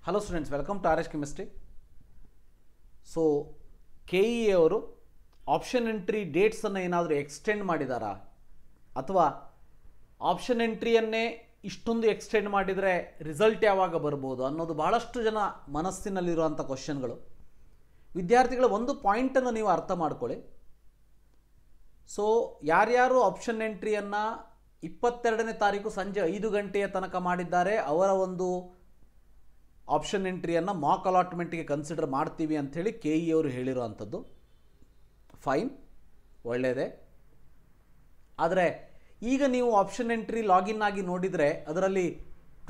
Hello students, welcome to RS. Chemistry. So KE ಅವರು option entry ಡೇಟ್ಸನ್ನು ಏನಾದರೂ extend ಮಾಡಿದಾರಾ, ಅಥವಾ ಆಪ್ಷನ್ ಎಂಟ್ರಿಯನ್ನೇ ಇಷ್ಟೊಂದು ಎಕ್ಸ್ಟೆಂಡ್ ಮಾಡಿದರೆ ರಿಸಲ್ಟ್ ಯಾವಾಗ ಬರ್ಬೋದು ಅನ್ನೋದು ಭಾಳಷ್ಟು ಜನ ಮನಸ್ಸಿನಲ್ಲಿರುವಂಥ ಕ್ವಶನ್ಗಳು. ವಿದ್ಯಾರ್ಥಿಗಳ ಒಂದು ಪಾಯಿಂಟನ್ನು ನೀವು ಅರ್ಥ ಮಾಡ್ಕೊಳ್ಳಿ. ಸೊ ಯಾರ್ಯಾರು ಆಪ್ಷನ್ ಎಂಟ್ರಿಯನ್ನು 22ನೇ ತಾರೀಕು ಸಂಜೆ 5 ಗಂಟೆಯ ತನಕ ಮಾಡಿದ್ದಾರೆ, ಅವರ ಒಂದು ಆಪ್ಷನ್ ಎಂಟ್ರಿಯನ್ನು ಮಾಕ್ ಅಲಾಟ್ಮೆಂಟ್ಗೆ ಕನ್ಸಿಡರ್ ಮಾಡ್ತೀವಿ ಅಂಥೇಳಿ KE ಅವರು ಹೇಳಿರುವಂಥದ್ದು. ಫೈನ್, ಒಳ್ಳೆಯದೇ. ಆದರೆ ಈಗ ನೀವು ಆಪ್ಷನ್ ಎಂಟ್ರಿ ಲಾಗಿನ್ ಆಗಿ ನೋಡಿದರೆ ಅದರಲ್ಲಿ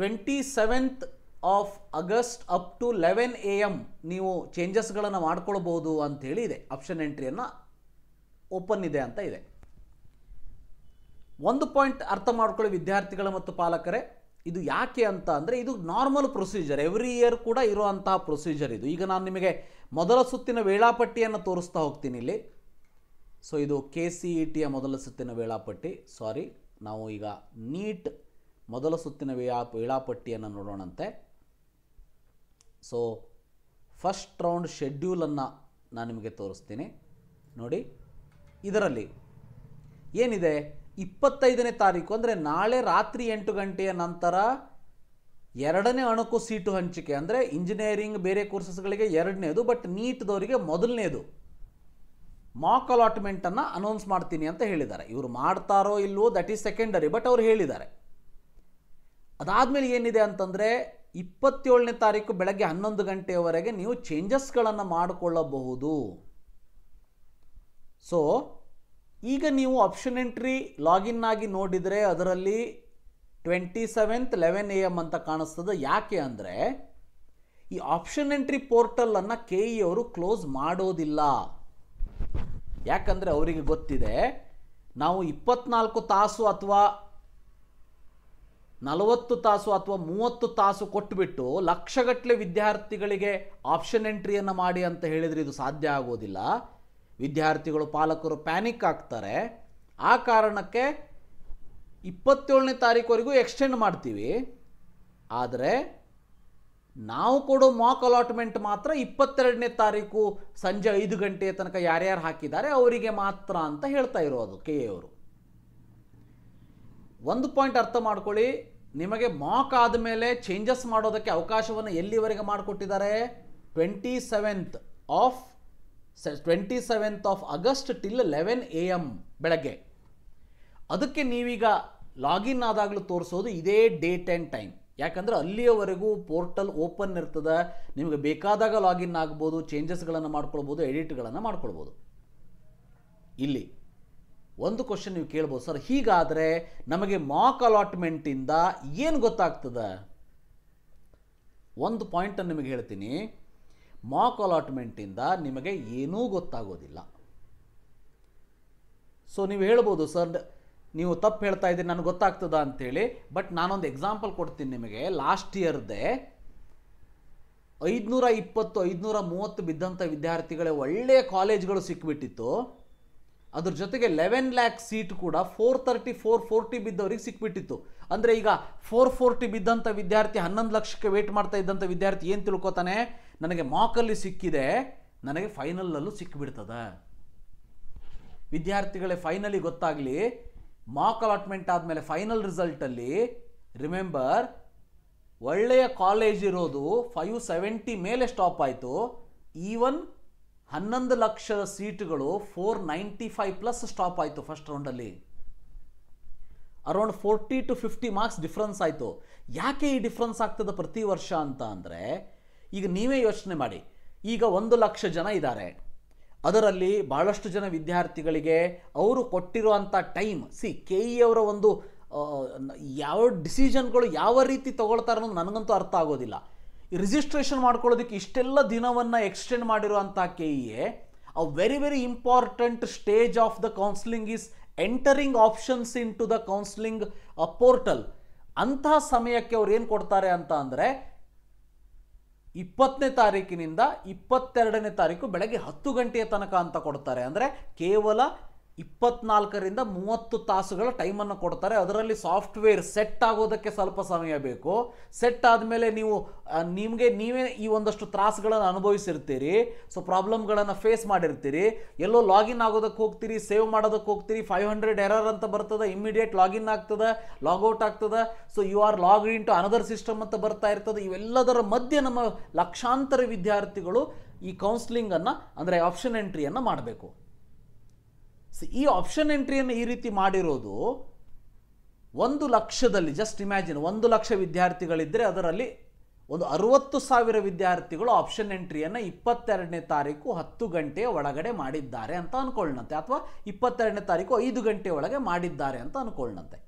27th of August up to 11 AM ನೀವು ಚೇಂಜಸ್ಗಳನ್ನು ಮಾಡ್ಕೊಳ್ಬೋದು ಅಂಥೇಳಿ ಇದೆ. ಆಪ್ಷನ್ ಎಂಟ್ರಿಯನ್ನು ಓಪನ್ ಇದೆ ಅಂತ ಇದೆ. ಒಂದು ಪಾಯಿಂಟ್ ಅರ್ಥ ಮಾಡ್ಕೊಳ್ಳಿ ವಿದ್ಯಾರ್ಥಿಗಳ ಮತ್ತು ಪಾಲಕರೇ, ಇದು ಯಾಕೆ ಅಂತ ಅಂದರೆ ಇದು ನಾರ್ಮಲ್ ಪ್ರೊಸೀಜರ್, ಎವ್ರಿ ಇಯರ್ ಕೂಡ ಇರುವಂತಹ ಪ್ರೊಸೀಜರ್ ಇದು. ಈಗ ನಾನು ನಿಮಗೆ ಮೊದಲ ಸುತ್ತಿನ ವೇಳಾಪಟ್ಟಿಯನ್ನು ತೋರಿಸ್ತಾ ಹೋಗ್ತೀನಿ ಇಲ್ಲಿ. ಸೊ ಇದು KCETಯ ಮೊದಲ ಸುತ್ತಿನ ವೇಳಾಪಟ್ಟಿ. ಸಾರಿ, ನಾವು ಈಗ ನೀಟ್ ಮೊದಲ ಸುತ್ತಿನ ವೇಳಾಪಟ್ಟಿಯನ್ನು ನೋಡೋಣಂತೆ. ಸೊ ಫಸ್ಟ್ ರೌಂಡ್ ಶೆಡ್ಯೂಲನ್ನು ನಾನು ನಿಮಗೆ ತೋರಿಸ್ತೀನಿ ನೋಡಿ. ಇದರಲ್ಲಿ ಏನಿದೆ, 25ನೇ ತಾರೀಕು ಅಂದರೆ ನಾಳೆ ರಾತ್ರಿ 8 ಗಂಟೆಯ ನಂತರ 2ನೇ ಅಣಕು ಸೀಟು ಹಂಚಿಕೆ, ಅಂದರೆ ಇಂಜಿನಿಯರಿಂಗ್ ಬೇರೆ ಕೋರ್ಸಸ್ಗಳಿಗೆ 2ನೇದು, ಬಟ್ ನೀಟ್ದವರಿಗೆ ಮೊದಲನೇದು ಮಾಕ್ ಅಲಾಟ್ಮೆಂಟನ್ನು ಅನೌನ್ಸ್ ಮಾಡ್ತೀನಿ ಅಂತ ಹೇಳಿದ್ದಾರೆ. ಇವರು ಮಾಡ್ತಾರೋ ಇಲ್ವೋ ದಟ್ ಈಸ್ ಸೆಕೆಂಡರಿ, ಬಟ್ ಅವರು ಹೇಳಿದ್ದಾರೆ. ಅದಾದಮೇಲೆ ಏನಿದೆ ಅಂತಂದರೆ 27ನೇ ತಾರೀಕು ಬೆಳಗ್ಗೆ 11 ಗಂಟೆಯವರೆಗೆ ನೀವು ಚೇಂಜಸ್ಗಳನ್ನು ಮಾಡಿಕೊಳ್ಳಬಹುದು. ಸೊ ಈಗ ನೀವು ಆಪ್ಷನ್ ಎಂಟ್ರಿ ಲಾಗಿನ್ ಆಗಿ ನೋಡಿದರೆ ಅದರಲ್ಲಿ 27th 11 AM ಅಂತ ಕಾಣಿಸ್ತದೆ. ಯಾಕೆ ಅಂದರೆ ಈ ಆಪ್ಷನ್ ಎಂಟ್ರಿ ಪೋರ್ಟಲನ್ನು KE ಅವರು ಕ್ಲೋಸ್ ಮಾಡೋದಿಲ್ಲ. ಯಾಕಂದರೆ ಅವರಿಗೆ ಗೊತ್ತಿದೆ, ನಾವು 24 ತಾಸು ಅಥವಾ 40 ತಾಸು ಅಥವಾ 30 ತಾಸು ಕೊಟ್ಟುಬಿಟ್ಟು ಲಕ್ಷಗಟ್ಟಲೆ ವಿದ್ಯಾರ್ಥಿಗಳಿಗೆ ಆಪ್ಷನ್ ಎಂಟ್ರಿಯನ್ನು ಮಾಡಿ ಅಂತ ಹೇಳಿದರೆ ಇದು ಸಾಧ್ಯ ಆಗೋದಿಲ್ಲ. ವಿದ್ಯಾರ್ಥಿಗಳು ಪಾಲಕರು ಪ್ಯಾನಿಕ್ ಆಗ್ತಾರೆ. ಆ ಕಾರಣಕ್ಕೆ 27ನೇ ತಾರೀಕುವರೆಗೂ ಎಕ್ಸ್ಟೆಂಡ್ ಮಾಡ್ತೀವಿ. ಆದರೆ ನಾವು ಕೊಡೋ ಮಾಕ್ ಅಲಾಟ್ಮೆಂಟ್ ಮಾತ್ರ 22ನೇ ತಾರೀಕು ಸಂಜೆ 5 ಗಂಟೆಯ ತನಕ ಯಾರ್ಯಾರು ಹಾಕಿದ್ದಾರೆ ಅವರಿಗೆ ಮಾತ್ರ ಅಂತ ಹೇಳ್ತಾ ಇರೋದು KE ಅವರು. ಒಂದು ಪಾಯಿಂಟ್ ಅರ್ಥ ಮಾಡ್ಕೊಳ್ಳಿ, ನಿಮಗೆ ಮಾಕ್ ಆದಮೇಲೆ ಚೇಂಜಸ್ ಮಾಡೋದಕ್ಕೆ ಅವಕಾಶವನ್ನು ಎಲ್ಲಿವರೆಗೆ ಮಾಡಿಕೊಟ್ಟಿದ್ದಾರೆ, 27th of August till 11 AM ಬೆಳಗ್ಗೆ. ಅದಕ್ಕೆ ನೀವೀಗ ಲಾಗಿನ್ ಆದಾಗಲೂ ತೋರಿಸೋದು ಇದೇ ಡೇಟ್ ಆ್ಯಂಡ್ ಟೈಮ್. ಯಾಕಂದರೆ ಅಲ್ಲಿಯವರೆಗೂ ಪೋರ್ಟಲ್ ಓಪನ್ ಇರ್ತದೆ, ನಿಮಗೆ ಬೇಕಾದಾಗ ಲಾಗಿನ್ ಆಗ್ಬೋದು, ಚೇಂಜಸ್ಗಳನ್ನು ಮಾಡ್ಕೊಳ್ಬೋದು, ಎಡಿಟ್ಗಳನ್ನು ಮಾಡ್ಕೊಳ್ಬೋದು. ಇಲ್ಲಿ ಒಂದು ಕ್ವಶನ್ ನೀವು ಕೇಳ್ಬೋದು, ಸರ್ ಹೀಗಾದರೆ ನಮಗೆ ಮಾಕ್ ಅಲಾಟ್ಮೆಂಟಿಂದ ಏನು ಗೊತ್ತಾಗ್ತದೆ? ಒಂದು ಪಾಯಿಂಟನ್ನು ನಿಮಗೆ ಹೇಳ್ತೀನಿ, ಮಾಕ್ ಅಲಾಟ್ಮೆಂಟಿಂದ ನಿಮಗೆ ಏನೂ ಗೊತ್ತಾಗೋದಿಲ್ಲ. ಸೊ ನೀವು ಹೇಳ್ಬೋದು, ಸರ್ ನೀವು ತಪ್ಪು ಹೇಳ್ತಾ ಇದ್ದೀರಿ, ನನಗೆ ಗೊತ್ತಾಗ್ತದ ಅಂಥೇಳಿ. ಬಟ್ ನಾನೊಂದು ಎಕ್ಸಾಂಪಲ್ ಕೊಡ್ತೀನಿ ನಿಮಗೆ. ಲಾಸ್ಟ್ ಇಯರ್ದೇ 520 530 ಬಿದ್ದಂಥ ವಿದ್ಯಾರ್ಥಿಗಳೇ ಒಳ್ಳೆಯ ಕಾಲೇಜ್ಗಳು ಸಿಕ್ಬಿಟ್ಟಿತ್ತು. ಅದ್ರ ಜೊತೆಗೆ 11 lakh ಸೀಟ್ ಕೂಡ 430 440 ಬಿದ್ದವ್ರಿಗೆ ಸಿಕ್ಬಿಟ್ಟಿತ್ತು. ಅಂದರೆ ಈಗ 440 ಬಿದ್ದಂಥ ವಿದ್ಯಾರ್ಥಿ 11 ಲಕ್ಷಕ್ಕೆ ವೇಟ್ ಮಾಡ್ತಾ ಇದ್ದಂಥ ವಿದ್ಯಾರ್ಥಿ ಏನು ತಿಳ್ಕೊತಾನೆ, ನನಗೆ ಮಾಕಲ್ಲಿ ಸಿಕ್ಕಿದೆ, ನನಗೆ ಫೈನಲ್ಲಲ್ಲೂ ಸಿಕ್ಕಿಬಿಡ್ತದೆ. ವಿದ್ಯಾರ್ಥಿಗಳೇ ಫೈನಲಿ ಗೊತ್ತಾಗಲಿ, ಮಾಕ್ ಅಲಾಟ್ಮೆಂಟ್ ಆದಮೇಲೆ ಫೈನಲ್ ರಿಸಲ್ಟಲ್ಲಿ ರಿಮೆಂಬರ್ ಒಳ್ಳೆಯ ಕಾಲೇಜ್ ಇರೋದು 570 ಮೇಲೆ ಸ್ಟಾಪ್ ಆಯಿತು. ಈವನ್ 11 ಲಕ್ಷದ ಸೀಟುಗಳು 495+ ಸ್ಟಾಪ್ ಆಯಿತು ಫಸ್ಟ್ ರೌಂಡಲ್ಲಿ. ಅರೌಂಡ್ 40 to 50 ಮಾರ್ಕ್ಸ್ ಡಿಫ್ರೆನ್ಸ್ ಆಯಿತು. ಯಾಕೆ ಈ ಡಿಫ್ರೆನ್ಸ್ ಆಗ್ತದೆ ಪ್ರತಿ ವರ್ಷ ಅಂತ ಅಂದರೆ, ಈಗ ನೀವೇ ಯೋಚನೆ ಮಾಡಿ, ಈಗ 1 ಲಕ್ಷ ಜನ ಇದ್ದಾರೆ, ಅದರಲ್ಲಿ ಭಾಳಷ್ಟು ಜನ ವಿದ್ಯಾರ್ಥಿಗಳಿಗೆ ಅವರು ಕೊಟ್ಟಿರುವಂಥ ಟೈಮ್, KE ಅವರ ಒಂದು ಯಾವ ಡಿಸಿಷನ್ಗಳು ಯಾವ ರೀತಿ ತಗೊಳ್ತಾರೆ ಅನ್ನೋದು ನನಗಂತೂ ಅರ್ಥ ಆಗೋದಿಲ್ಲ. ಈ ರಿಜಿಸ್ಟ್ರೇಷನ್ ಮಾಡ್ಕೊಳ್ಳೋದಕ್ಕೆ ಇಷ್ಟೆಲ್ಲ ದಿನವನ್ನು ಎಕ್ಸ್ಟೆಂಡ್ ಮಾಡಿರುವಂಥ KE, a very very important stage of the counselling is entering options into the counselling portal. ಅಂತಹ ಸಮಯಕ್ಕೆ ಅವ್ರು ಏನು ಕೊಡ್ತಾರೆ ಅಂತ ಅಂದರೆ 20ನೇ ತಾರೀಕಿನಿಂದ 22ನೇ ತಾರೀಕು ಬೆಳಗ್ಗೆ 10 ಗಂಟೆಯ ತನಕ ಅಂತ ಕೊಡ್ತಾರೆ. ಅಂದರೆ ಕೇವಲ 24ರಿಂದ 30 ತಾಸುಗಳ ಟೈಮನ್ನು ಕೊಡ್ತಾರೆ. ಅದರಲ್ಲಿ ಸಾಫ್ಟ್ವೇರ್ ಸೆಟ್ ಆಗೋದಕ್ಕೆ ಸ್ವಲ್ಪ ಸಮಯ ಬೇಕು. ಸೆಟ್ ಆದಮೇಲೆ ನೀವೇ ಈ ಒಂದಷ್ಟು ತ್ರಾಸುಗಳನ್ನು ಅನುಭವಿಸಿರ್ತೀರಿ. ಸೊ ಪ್ರಾಬ್ಲಮ್ಗಳನ್ನು ಫೇಸ್ ಮಾಡಿರ್ತೀರಿ. ಎಲ್ಲೋ ಲಾಗಿನ್ ಆಗೋದಕ್ಕೆ ಹೋಗ್ತೀರಿ, ಸೇವ್ ಮಾಡೋದಕ್ಕೆ ಹೋಗ್ತೀರಿ, 500 ಎರರ್ ಅಂತ ಬರ್ತದೆ, ಇಮಿಡಿಯೇಟ್ ಲಾಗಿನ್ ಆಗ್ತದೆ, ಲಾಗೌಟ್ ಆಗ್ತದೆ. So you are log in to another system ಅಂತ ಬರ್ತಾ ಇರ್ತದೆ. ಇವೆಲ್ಲದರ ಮಧ್ಯೆ ನಮ್ಮ ಲಕ್ಷಾಂತರ ವಿದ್ಯಾರ್ಥಿಗಳು ಈ ಕೌನ್ಸಿಲಿಂಗನ್ನು ಅಂದರೆ ಆಪ್ಷನ್ ಎಂಟ್ರಿಯನ್ನು ಮಾಡಬೇಕು. ಈ ಆಪ್ಷನ್ ಎಂಟ್ರಿಯನ್ನು ಈ ರೀತಿ ಮಾಡಿರೋದು 1 ಲಕ್ಷದಲ್ಲಿ, ಜಸ್ಟ್ ಇಮ್ಯಾಜಿನ್ 1 ಲಕ್ಷ ವಿದ್ಯಾರ್ಥಿಗಳಿದ್ದರೆ ಅದರಲ್ಲಿ ಒಂದು 60,000 ವಿದ್ಯಾರ್ಥಿಗಳು ಆಪ್ಷನ್ ಎಂಟ್ರಿಯನ್ನು 22ನೇ ತಾರೀಕು 10 ಗಂಟೆಯ ಒಳಗಡೆ ಮಾಡಿದ್ದಾರೆ ಅಂತ ಅನ್ಕೊಳ್ಳಂತೆ, ಅಥವಾ 22ನೇ ತಾರೀಕು 5 ಗಂಟೆ ಒಳಗೆ ಮಾಡಿದ್ದಾರೆ ಅಂತ ಅನ್ಕೊಳ್ಳಂತೆ.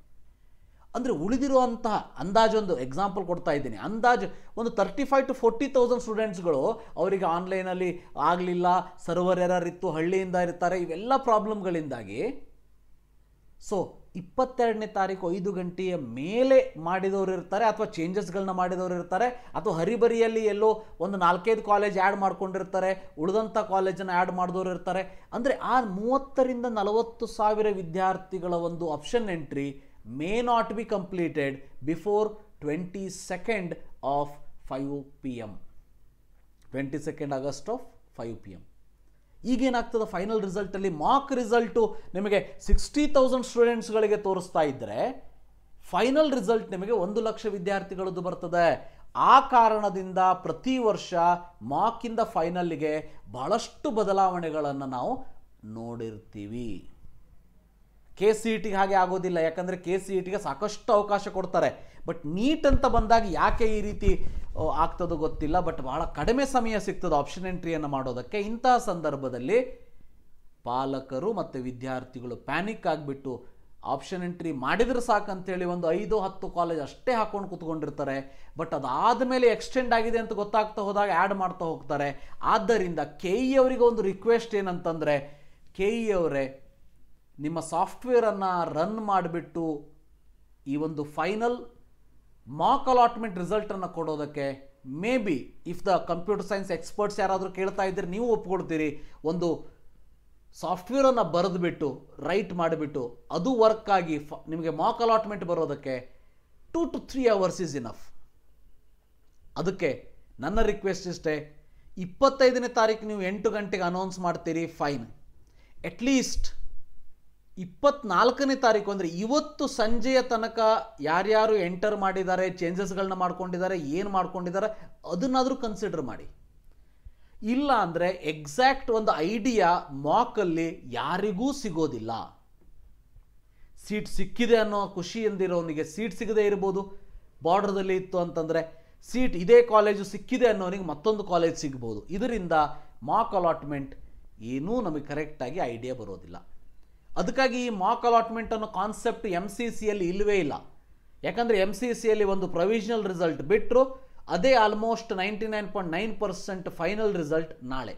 ಅಂದರೆ ಉಳಿದಿರುವಂತಹ ಅಂದಾಜೊಂದು ಎಕ್ಸಾಂಪಲ್ ಕೊಡ್ತಾ ಇದ್ದೀನಿ, ಅಂದಾಜು ಒಂದು 35,000 to 40,000 ಸ್ಟೂಡೆಂಟ್ಸ್ಗಳು ಅವರಿಗೆ ಆನ್ಲೈನಲ್ಲಿ ಆಗಲಿಲ್ಲ, ಸರ್ವರ್ ಎರರ್ ಇತ್ತು, ಹಳ್ಳಿಯಿಂದ ಇರ್ತಾರೆ, ಇವೆಲ್ಲ ಪ್ರಾಬ್ಲಮ್ಗಳಿಂದಾಗಿ ಸೊ 22ನೇ ತಾರೀಕು 5 ಗಂಟೆಯ ಮೇಲೆ ಮಾಡಿದವರು ಇರ್ತಾರೆ, ಅಥವಾ ಚೇಂಜಸ್ಗಳನ್ನ ಮಾಡಿದವರು ಇರ್ತಾರೆ, ಅಥವಾ ಹರಿಬರಿಯಲ್ಲಿ ಎಲ್ಲೋ ಒಂದು 4-5 ಕಾಲೇಜ್ ಆ್ಯಡ್ ಮಾಡ್ಕೊಂಡಿರ್ತಾರೆ, ಉಳಿದಂಥ ಕಾಲೇಜನ್ನು ಆ್ಯಡ್ ಮಾಡಿದವರು ಇರ್ತಾರೆ. ಅಂದರೆ ಆ 30,000 to 40,000 ವಿದ್ಯಾರ್ಥಿಗಳ ಒಂದು option entry may not be completed before 22nd of 5 PM 22nd August of 5 PM. ಈಗೇನಾಗ್ತದೆ, ಫೈನಲ್ ರಿಸಲ್ಟಲ್ಲಿ ಮಾರ್ಕ್ ರಿಸಲ್ಟು ನಿಮಗೆ 60,000 ಸ್ಟೂಡೆಂಟ್ಸ್ಗಳಿಗೆ ತೋರಿಸ್ತಾ ಇದ್ದರೆ ಫೈನಲ್ ರಿಸಲ್ಟ್ ನಿಮಗೆ 1 ಲಕ್ಷ ವಿದ್ಯಾರ್ಥಿಗಳದ್ದು ಬರ್ತದೆ. ಆ ಕಾರಣದಿಂದ ಪ್ರತಿ ವರ್ಷ ಮಾರ್ಕಿಂದ ಫೈನಲ್ಗೆ ಬಹಳಷ್ಟು ಬದಲಾವಣೆಗಳನ್ನು ನಾವು ನೋಡಿರ್ತೀವಿ. KCET ಹಾಗೆ ಆಗೋದಿಲ್ಲ, ಯಾಕಂದರೆ KCET ಸಾಕಷ್ಟು ಅವಕಾಶ ಕೊಡ್ತಾರೆ. ಬಟ್ ನೀಟ್ ಅಂತ ಬಂದಾಗ ಯಾಕೆ ಈ ರೀತಿ ಆಗ್ತದೋ ಗೊತ್ತಿಲ್ಲ, ಬಟ್ ಬಹಳ ಕಡಿಮೆ ಸಮಯ ಸಿಗ್ತದೆ ಆಪ್ಷನ್ ಎಂಟ್ರಿಯನ್ನು ಮಾಡೋದಕ್ಕೆ. ಇಂತಹ ಸಂದರ್ಭದಲ್ಲಿ ಪಾಲಕರು ಮತ್ತು ವಿದ್ಯಾರ್ಥಿಗಳು ಪ್ಯಾನಿಕ್ ಆಗಿಬಿಟ್ಟು ಆಪ್ಷನ್ ಎಂಟ್ರಿ ಮಾಡಿದ್ರೆ ಸಾಕಂತೇಳಿ ಒಂದು 5-10 ಕಾಲೇಜ್ ಅಷ್ಟೇ ಹಾಕೊಂಡು ಕೂತ್ಕೊಂಡಿರ್ತಾರೆ. ಬಟ್ ಅದಾದ ಮೇಲೆ ಎಕ್ಸ್ಟೆಂಡ್ ಆಗಿದೆ ಅಂತ ಗೊತ್ತಾಗ್ತಾ ಹೋದಾಗ ಆ್ಯಡ್ ಮಾಡ್ತಾ ಹೋಗ್ತಾರೆ. ಆದ್ದರಿಂದ KE ಅವರಿಗೆ ಒಂದು ರಿಕ್ವೆಸ್ಟ್ ಏನಂತಂದರೆ, KE ಅವರೇ, ನಿಮ್ಮ ಸಾಫ್ಟ್ವೇರನ್ನು ರನ್ ಮಾಡಿಬಿಟ್ಟು ಈ ಒಂದು ಫೈನಲ್ ಮಾಕ್ ಅಲಾಟ್ಮೆಂಟ್ ರಿಸಲ್ಟನ್ನು ಕೊಡೋದಕ್ಕೆ may be if the computer science experts ಯಾರಾದರೂ ಕೇಳ್ತಾ ಇದ್ದರೆ ನೀವು ಒಪ್ಕೊಳ್ತೀರಿ, ಒಂದು ಸಾಫ್ಟ್ವೇರನ್ನು ಬರೆದುಬಿಟ್ಟು ರೈಟ್ ಮಾಡಿಬಿಟ್ಟು ಅದು ವರ್ಕ್ ಆಗಿ ನಿಮಗೆ ಮಾಕ್ ಅಲಾಟ್ಮೆಂಟ್ ಬರೋದಕ್ಕೆ 2 to 3 hours ಈಸ್ ಇನಫ್. ಅದಕ್ಕೆ ನನ್ನ ರಿಕ್ವೆಸ್ಟ್ ಇಷ್ಟೇ, 25ನೇ ತಾರೀಕು ನೀವು 8 ಗಂಟೆಗೆ ಅನೌನ್ಸ್ ಮಾಡ್ತೀರಿ, ಫೈನ್. ಅಟ್ಲೀಸ್ಟ್ 24ನೇ ತಾರೀಕು ಅಂದರೆ ಇವತ್ತು ಸಂಜೆಯ ತನಕ ಯಾರ್ಯಾರು ಎಂಟರ್ ಮಾಡಿದ್ದಾರೆ, ಚೇಂಜಸ್ಗಳನ್ನ ಮಾಡ್ಕೊಂಡಿದ್ದಾರೆ, ಏನು ಮಾಡ್ಕೊಂಡಿದ್ದಾರೆ ಅದನ್ನಾದರೂ ಕನ್ಸಿಡರ್ ಮಾಡಿ. ಇಲ್ಲ ಅಂದರೆ ಎಕ್ಸಾಕ್ಟ್ ಒಂದು ಐಡಿಯಾ ಮಾಕಲ್ಲಿ ಯಾರಿಗೂ ಸಿಗೋದಿಲ್ಲ. ಸೀಟ್ ಸಿಕ್ಕಿದೆ ಅನ್ನೋ ಖುಷಿಯಿಂದಿರೋನಿಗೆ ಸೀಟ್ ಸಿಗದೆ ಇರ್ಬೋದು, ಬಾರ್ಡರ್ದಲ್ಲಿ ಇತ್ತು ಅಂತಂದರೆ ಸೀಟ್ ಇದೇ ಕಾಲೇಜು ಸಿಕ್ಕಿದೆ ಅನ್ನೋನಿಗೆ ಮತ್ತೊಂದು ಕಾಲೇಜ್ ಸಿಗ್ಬೋದು. ಇದರಿಂದ ಮಾಕ್ ಅಲಾಟ್ಮೆಂಟ್ ಏನೂ ನಮಗೆ ಕರೆಕ್ಟಾಗಿ ಐಡಿಯಾ ಬರೋದಿಲ್ಲ. ಅದಕ್ಕಾಗಿ ಈ ಮಾಕ್ ಅಲಾಟ್ಮೆಂಟ್ ಅನ್ನೋ ಕಾನ್ಸೆಪ್ಟ್ MCCಯಲ್ಲಿ ಇಲ್ಲವೇ ಇಲ್ಲ. ಯಾಕಂದರೆ MCCಯಲ್ಲಿ ಒಂದು ಪ್ರೊವಿಷನಲ್ ರಿಸಲ್ಟ್ ಬಿಟ್ಟರು, ಅದೇ ಆಲ್ಮೋಸ್ಟ್ 99.9% ಫೈನಲ್ ರಿಸಲ್ಟ್ ನಾಳೆ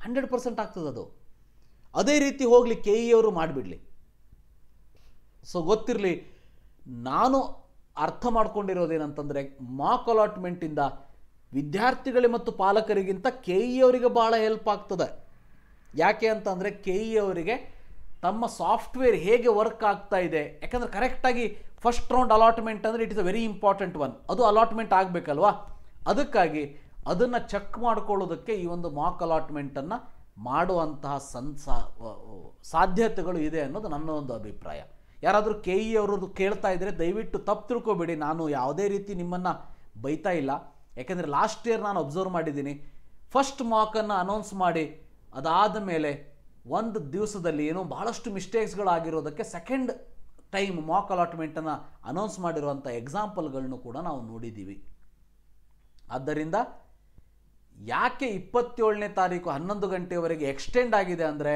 100% ಆಗ್ತದೆ. ಅದೇ ರೀತಿ ಹೋಗಲಿ KE ಅವರು ಮಾಡಿಬಿಡಲಿ. ಸೊ ಗೊತ್ತಿರಲಿ, ನಾನು ಅರ್ಥ ಮಾಡ್ಕೊಂಡಿರೋದೇನಂತಂದರೆ ಮಾಕ್ ಅಲಾಟ್ಮೆಂಟಿಂದ ವಿದ್ಯಾರ್ಥಿಗಳಿಗೆ ಮತ್ತು ಪಾಲಕರಿಗಿಂತ KE ಅವರಿಗೆ ಭಾಳ ಹೆಲ್ಪ್ ಆಗ್ತದೆ. ಯಾಕೆ ಅಂತಂದರೆ KE ಅವರಿಗೆ ತಮ್ಮ ಸಾಫ್ಟ್ವೇರ್ ಹೇಗೆ ವರ್ಕ್ ಆಗ್ತಾ ಇದೆ, ಯಾಕಂದರೆ ಕರೆಕ್ಟಾಗಿ ಫಸ್ಟ್ ರೌಂಡ್ ಅಲಾಟ್ಮೆಂಟ್ ಅಂದರೆ it is a very important one, ಅದು ಅಲಾಟ್ಮೆಂಟ್ ಆಗಬೇಕಲ್ವಾ. ಅದಕ್ಕಾಗಿ ಅದನ್ನು ಚೆಕ್ ಮಾಡ್ಕೊಳ್ಳೋದಕ್ಕೆ ಈ ಒಂದು ಮಾಕ್ ಅಲಾಟ್ಮೆಂಟನ್ನು ಮಾಡುವಂತಹ ಸಾಧ್ಯತೆಗಳು ಇದೆ ಅನ್ನೋದು ನನ್ನ ಒಂದು ಅಭಿಪ್ರಾಯ. ಯಾರಾದರೂ KE ಅವರದ್ದು ಕೇಳ್ತಾ ಇದ್ದರೆ ದಯವಿಟ್ಟು ತಪ್ಪು ತಿಳ್ಕೊಬೇಡಿ, ನಾನು ಯಾವುದೇ ರೀತಿ ನಿಮ್ಮನ್ನು ಬೈತಾ ಇಲ್ಲ. ಯಾಕೆಂದರೆ ಲಾಸ್ಟ್ ಇಯರ್ ನಾನು ಅಬ್ಸರ್ವ್ ಮಾಡಿದ್ದೀನಿ, ಫಸ್ಟ್ ಮಾಕನ್ನು ಅನೌನ್ಸ್ ಮಾಡಿ ಅದಾದ ಮೇಲೆ ಒಂದು ದಿವಸದಲ್ಲಿ ಏನೋ ಬಹಳಷ್ಟು ಮಿಸ್ಟೇಕ್ಸ್ಗಳಾಗಿರೋದಕ್ಕೆ ಸೆಕೆಂಡ್ ಟೈಮ್ ಮಾಕ್ ಅಲಾಟ್ಮೆಂಟನ್ನು ಅನೌನ್ಸ್ ಮಾಡಿರುವಂಥ ಎಕ್ಸಾಂಪಲ್ಗಳನ್ನು ಕೂಡ ನಾವು ನೋಡಿದ್ದೀವಿ. ಆದ್ದರಿಂದ ಯಾಕೆ 27ನೇ ತಾರೀಕು 11 ಗಂಟೆವರೆಗೆ ಎಕ್ಸ್ಟೆಂಡ್ ಆಗಿದೆ ಅಂದರೆ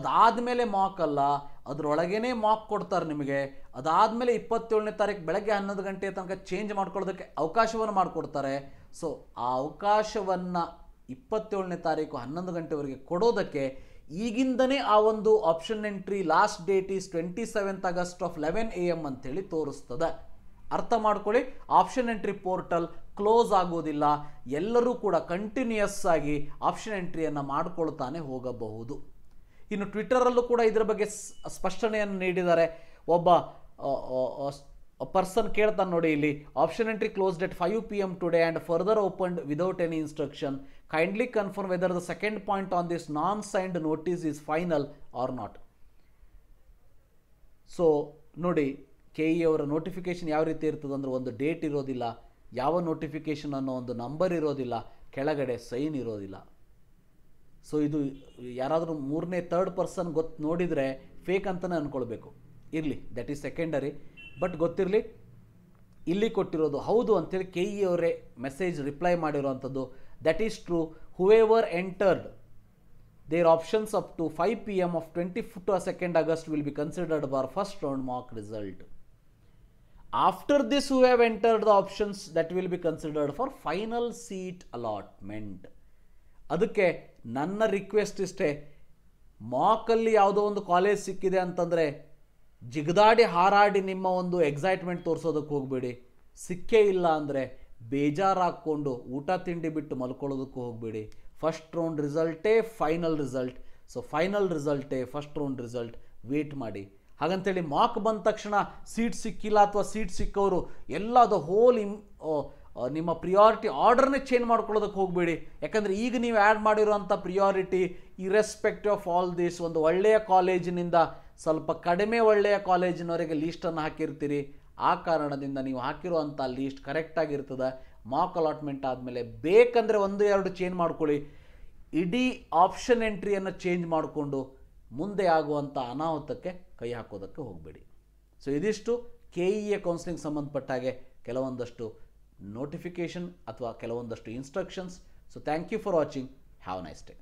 ಅದಾದಮೇಲೆ ಮಾಕ್ ಅಲ್ಲ, ಅದರೊಳಗೇ ಮಾಕ್ ಕೊಡ್ತಾರೆ ನಿಮಗೆ. ಅದಾದಮೇಲೆ 27ನೇ ತಾರೀಕು ಬೆಳಗ್ಗೆ 11 ಗಂಟೆಯ ತನಕ ಚೇಂಜ್ ಮಾಡ್ಕೊಳ್ಳೋದಕ್ಕೆ ಅವಕಾಶವನ್ನು ಮಾಡಿಕೊಡ್ತಾರೆ. ಸೊ ಆ ಅವಕಾಶವನ್ನು 27ನೇ ತಾರೀಕು 11 ಗಂಟೆವರೆಗೆ ಕೊಡೋದಕ್ಕೆ ಈಗಿಂದನೇ ಆ ಒಂದು option entry last date is 27th August of 11 AM ಅಂತೇಳಿ ತೋರಿಸ್ತದೆ. ಅರ್ಥ ಮಾಡ್ಕೊಳ್ಳಿ, ಆಪ್ಷನ್ ಎಂಟ್ರಿ ಪೋರ್ಟಲ್ ಕ್ಲೋಸ್ ಆಗೋದಿಲ್ಲ. ಎಲ್ಲರೂ ಕೂಡ ಕಂಟಿನ್ಯೂಯಸ್ ಆಗಿ ಆಪ್ಷನ್ ಎಂಟ್ರಿಯನ್ನು ಮಾಡ್ಕೊಳ್ತಾನೆ ಹೋಗಬಹುದು. ಇನ್ನು ಟ್ವಿಟ್ಟರಲ್ಲೂ ಕೂಡ ಇದರ ಬಗ್ಗೆ ಸ್ಪಷ್ಟನೆಯನ್ನು ನೀಡಿದ್ದಾರೆ. ಒಬ್ಬ ಪರ್ಸನ್ ಕೇಳ್ತಾನೆ ನೋಡಿ ಇಲ್ಲಿ, option entry closed at 5 PM today and further opened without any instruction. Kindly confirm whether the second point on this non signed notice is final or not. So ನೋಡಿ, KE ಅವರ ನೋಟಿಫಿಕೇಶನ್ ಯಾವ ರೀತಿ ಇರ್ತದೆ ಅಂದರೆ, ಒಂದು ಡೇಟ್ ಇರೋದಿಲ್ಲ, ಯಾವ notification ಅನ್ನೋ ಒಂದು ನಂಬರ್ ಇರೋದಿಲ್ಲ, ಕೆಳಗಡೆ ಸೈನ್ ಇರೋದಿಲ್ಲ. ಸೊ ಇದು ಯಾರಾದರೂ ಮೂರನೇ ಥರ್ಡ್ ಪರ್ಸನ್ ನೋಡಿದರೆ ಫೇಕ್ ಅಂತಲೇ ಅಂದ್ಕೊಳ್ಬೇಕು. ಇರಲಿ, ದಟ್ ಈಸ್ ಸೆಕೆಂಡರಿ, ಬಟ್ ಗೊತ್ತಿರಲಿ ಇಲ್ಲಿ ಕೊಟ್ಟಿರೋದು ಹೌದು ಅಂತೇಳಿ KE ಅವರೇ ಮೆಸೇಜ್ ರಿಪ್ಲೈ ಮಾಡಿರೋವಂಥದ್ದು. That is true. Whoever entered their options up to 5 PM of 22nd August will be considered for first round mock result. After this, who have entered the options that will be considered for final seat allotment. ಅದಕ್ಕೆ ನನ್ನ request ಇಷ್ಟೇ, ಮಾಕಲ್ಲಿ ಯಾವುದೋ ಒಂದು college ಸಿಕ್ಕಿದೆ ಅಂತಂದರೆ ಜಿಗದಾಡಿ ಹಾರಾಡಿ ನಿಮ್ಮ ಒಂದು excitement ತೋರಿಸೋದಕ್ಕೆ ಹೋಗಬೇಡಿ. ಸಿಕ್ಕೇ ಇಲ್ಲ ಅಂದರೆ ಬೇಜಾರಾಕ್ಕೊಂಡು ಊಟ ತಿಂಡಿ ಬಿಟ್ಟು ಮಲ್ಕೊಳ್ಳೋದಕ್ಕೂ ಹೋಗಬೇಡಿ. ಫಸ್ಟ್ ರೌಂಡ್ ರಿಸಲ್ಟೇ ಫೈನಲ್ ರಿಸಲ್ಟ್. ಸೊ ಫೈನಲ್ ರಿಸಲ್ಟೇ ಫಸ್ಟ್ ರೌಂಡ್ ರಿಸಲ್ಟ್. ವೇಟ್ ಮಾಡಿ. ಹಾಗಂತೇಳಿ ಮಾಕ್ ಬಂದ ತಕ್ಷಣ ಸೀಟ್ ಸಿಕ್ಕಿಲ್ಲ ಅಥವಾ ಸೀಟ್ ಸಿಕ್ಕವರು ಎಲ್ಲ ದ ಹೋಲ್ ನಿಮ್ಮ ಪ್ರಿಯಾರಿಟಿ ಆರ್ಡರ್ನೇ ಚೇಂಜ್ ಮಾಡ್ಕೊಳ್ಳೋದಕ್ಕೆ ಹೋಗಬೇಡಿ. ಯಾಕಂದರೆ ಈಗ ನೀವು ಆ್ಯಡ್ ಮಾಡಿರೋಂಥ priority irrespective of all this, ಒಂದು ಒಳ್ಳೆಯ ಕಾಲೇಜಿನಿಂದ ಸ್ವಲ್ಪ ಕಡಿಮೆ ಒಳ್ಳೆಯ ಕಾಲೇಜಿನವರೆಗೆ ಲೀಸ್ಟನ್ನು ಹಾಕಿರ್ತೀರಿ. ಆ ಕಾರಣದಿಂದ ನೀವು ಹಾಕಿರುವಂಥ ಲೀಸ್ಟ್ ಕರೆಕ್ಟಾಗಿರ್ತದೆ. ಮಾಕ್ ಅಲಾಟ್ಮೆಂಟ್ ಆದಮೇಲೆ ಬೇಕಂದರೆ 1-2 ಚೇಂಜ್ ಮಾಡ್ಕೊಳ್ಳಿ. ಇಡೀ ಆಪ್ಷನ್ ಎಂಟ್ರಿಯನ್ನು ಚೇಂಜ್ ಮಾಡಿಕೊಂಡು ಮುಂದೆ ಆಗುವಂಥ ಅನಾಹುತಕ್ಕೆ ಕೈ ಹಾಕೋದಕ್ಕೆ ಹೋಗಬೇಡಿ. ಸೊ ಇದಿಷ್ಟು KE ಕೌನ್ಸಿಲಿಂಗ್ ಸಂಬಂಧಪಟ್ಟಾಗೆ ಕೆಲವೊಂದಷ್ಟು ನೋಟಿಫಿಕೇಷನ್ ಅಥವಾ ಕೆಲವೊಂದಷ್ಟು instructions. So thank you for watching. Have nice day.